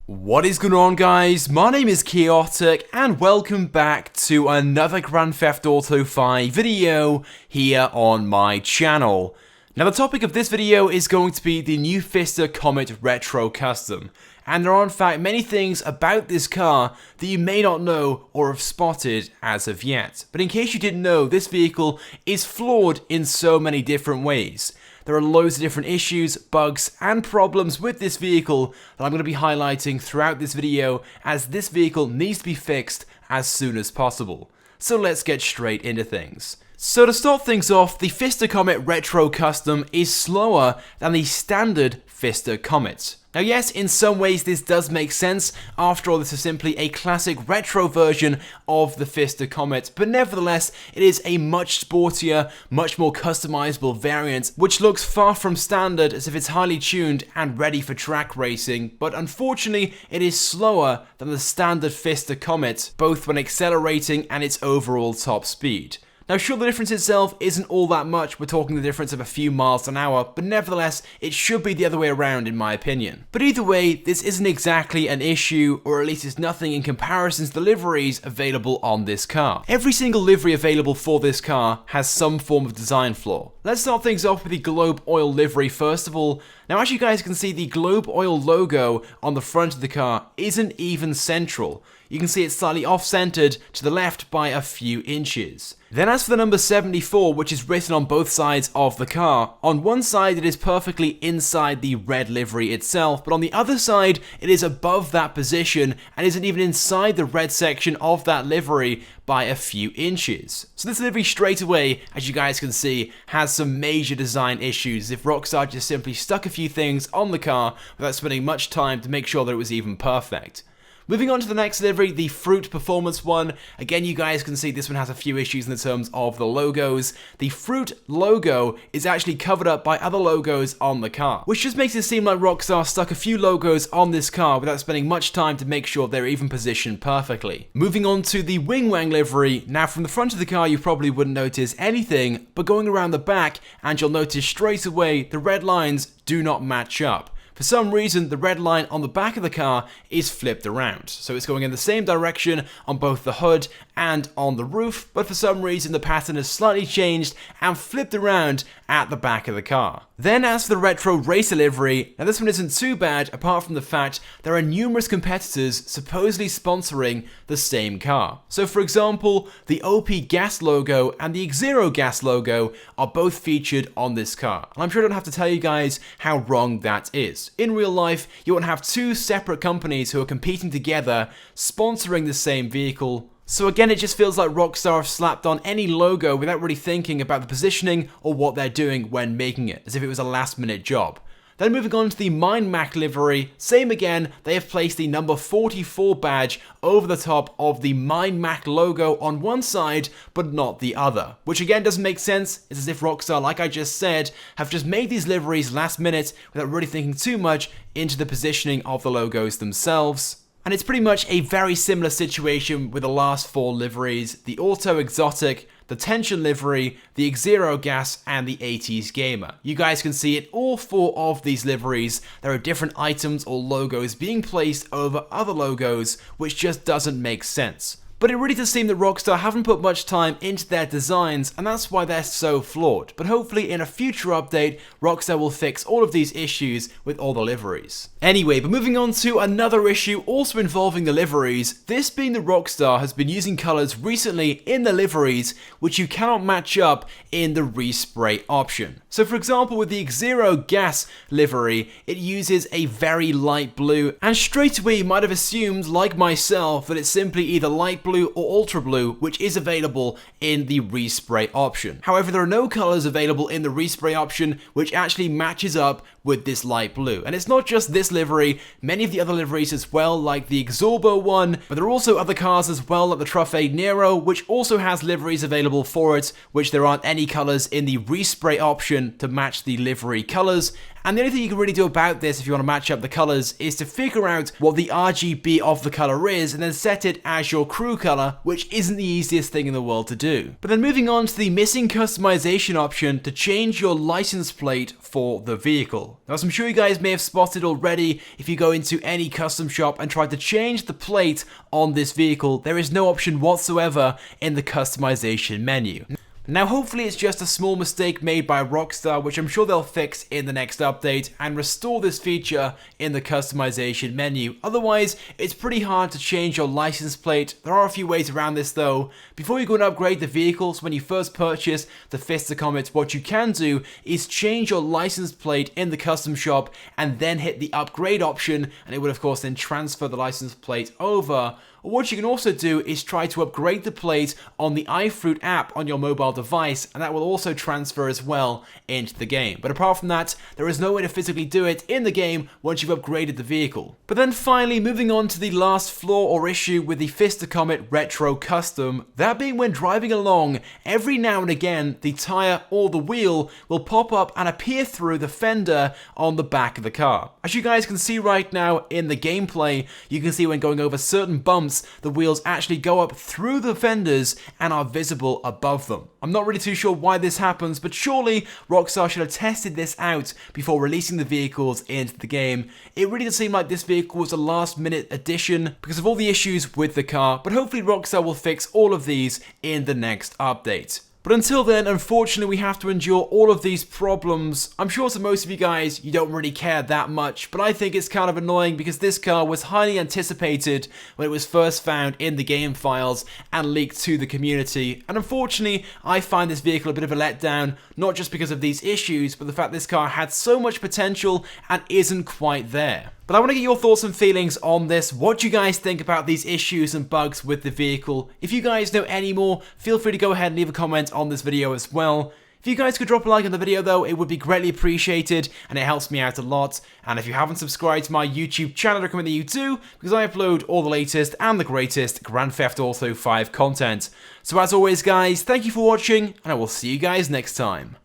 What is going on, guys? My name is Chaotic and welcome back to another Grand Theft Auto 5 video here on my channel. Now the topic of this video is going to be the new PFISTER COMET Retro Custom, and there are in fact many things about this car that you may not know or have spotted as of yet. But in case you didn't know, this vehicle is flawed in so many different ways. There are loads of different issues, bugs, and problems with this vehicle that I'm going to be highlighting throughout this video, as this vehicle needs to be fixed as soon as possible. So let's get straight into things. So to start things off, the PFISTER COMET Retro Custom is slower than the standard PFISTER COMET. Now yes, in some ways this does make sense. After all, this is simply a classic retro version of the PFISTER COMET, but nevertheless, it is a much sportier, much more customizable variant, which looks far from standard, as if it's highly tuned and ready for track racing, but unfortunately, it is slower than the standard PFISTER COMET, both when accelerating and its overall top speed. Now sure, the difference itself isn't all that much, we're talking the difference of a few miles an hour, but nevertheless, it should be the other way around in my opinion. But either way, this isn't exactly an issue, or at least it's nothing in comparison to the liveries available on this car. Every single livery available for this car has some form of design flaw. Let's start things off with the Globe Oil livery first of all. Now as you guys can see, the Globe Oil logo on the front of the car isn't even central. You can see it's slightly off-centered to the left by a few inches. Then as for the number 74, which is written on both sides of the car, on one side it is perfectly inside the red livery itself, but on the other side it is above that position and isn't even inside the red section of that livery by a few inches. So this livery straight away, as you guys can see, has some major design issues if Rockstar just simply stuck a few things on the car without spending much time to make sure that it was even perfect. Moving on to the next livery, the Fruit Performance one. Again, you guys can see this one has a few issues in the terms of the logos. The Fruit logo is actually covered up by other logos on the car, which just makes it seem like Rockstar stuck a few logos on this car without spending much time to make sure they're even positioned perfectly. Moving on to the Wing Wang livery. Now from the front of the car you probably wouldn't notice anything, but going around the back and you'll notice straight away the red lines do not match up. For some reason, the red line on the back of the car is flipped around. So it's going in the same direction on both the hood and on the roof, but for some reason the pattern has slightly changed and flipped around at the back of the car. Then as for the Retro Racer livery, now this one isn't too bad apart from the fact there are numerous competitors supposedly sponsoring the same car. So for example, the OP Gas logo and the Xero Gas logo are both featured on this car. And I'm sure I don't have to tell you guys how wrong that is. In real life, you won't have two separate companies who are competing together sponsoring the same vehicle. So again, it just feels like Rockstar have slapped on any logo without really thinking about the positioning or what they're doing when making it, as if it was a last-minute job. Then moving on to the MindMac livery, same again, they have placed the number 44 badge over the top of the MindMac logo on one side, but not the other. Which again doesn't make sense, it's as if Rockstar, like I just said, have just made these liveries last minute without really thinking too much into the positioning of the logos themselves. And it's pretty much a very similar situation with the last four liveries, the Auto Exotic, the Tension livery, the Xero Gas, and the 80s Gamer. You guys can see it, all four of these liveries, there are different items or logos being placed over other logos, which just doesn't make sense. But it really does seem that Rockstar haven't put much time into their designs, and that's why they're so flawed. But hopefully in a future update, Rockstar will fix all of these issues with all the liveries. Anyway, but moving on to another issue also involving the liveries, this being that Rockstar has been using colors recently in the liveries which you cannot match up in the respray option. So for example, with the Xero Gas livery, it uses a very light blue, and straight away you might have assumed, like myself, that it's simply either light blue or ultra blue, which is available in the respray option. However, there are no colors available in the respray option which actually matches up with this light blue. And it's not just this livery, many of the other liveries as well, like the Exorbo one, but there are also other cars as well, like the Truffade Nero, which also has liveries available for it, which there aren't any colors in the respray option to match the livery colors. And the only thing you can really do about this if you want to match up the colors is to figure out what the RGB of the color is and then set it as your crew color, which isn't the easiest thing in the world to do. But then moving on to the missing customization option to change your license plate for the vehicle. Now, as I'm sure you guys may have spotted already, if you go into any custom shop and try to change the plate on this vehicle, there is no option whatsoever in the customization menu. Now, hopefully it's just a small mistake made by Rockstar, which I'm sure they'll fix in the next update and restore this feature in the customization menu. Otherwise, it's pretty hard to change your license plate. There are a few ways around this though. Before you go and upgrade the vehicles, when you first purchase the PFISTER COMET, what you can do is change your license plate in the custom shop and then hit the upgrade option, and it would of course then transfer the license plate over. Or what you can also do is try to upgrade the plate on the iFruit app on your mobile device, and that will also transfer as well into the game. But apart from that, there is no way to physically do it in the game once you've upgraded the vehicle. But then finally, moving on to the last flaw or issue with the PFISTER COMET Retro Custom, that being when driving along, every now and again, the tyre or the wheel will pop up and appear through the fender on the back of the car. As you guys can see right now in the gameplay, you can see when going over certain bumps, the wheels actually go up through the fenders and are visible above them. I'm not really too sure why this happens, but surely Rockstar should have tested this out before releasing the vehicles into the game. It really does seem like this vehicle was a last minute addition because of all the issues with the car, but hopefully Rockstar will fix all of these in the next update. But until then, unfortunately, we have to endure all of these problems. I'm sure to most of you guys, you don't really care that much, but I think it's kind of annoying because this car was highly anticipated when it was first found in the game files and leaked to the community. And unfortunately, I find this vehicle a bit of a letdown, not just because of these issues, but the fact this car had so much potential and isn't quite there. But I want to get your thoughts and feelings on this. What do you guys think about these issues and bugs with the vehicle? If you guys know any more, feel free to go ahead and leave a comment on this video as well. If you guys could drop a like on the video though, it would be greatly appreciated and it helps me out a lot. And if you haven't subscribed to my YouTube channel, I recommend that you do, because I upload all the latest and the greatest Grand Theft Auto 5 content. So as always guys, thank you for watching, and I will see you guys next time.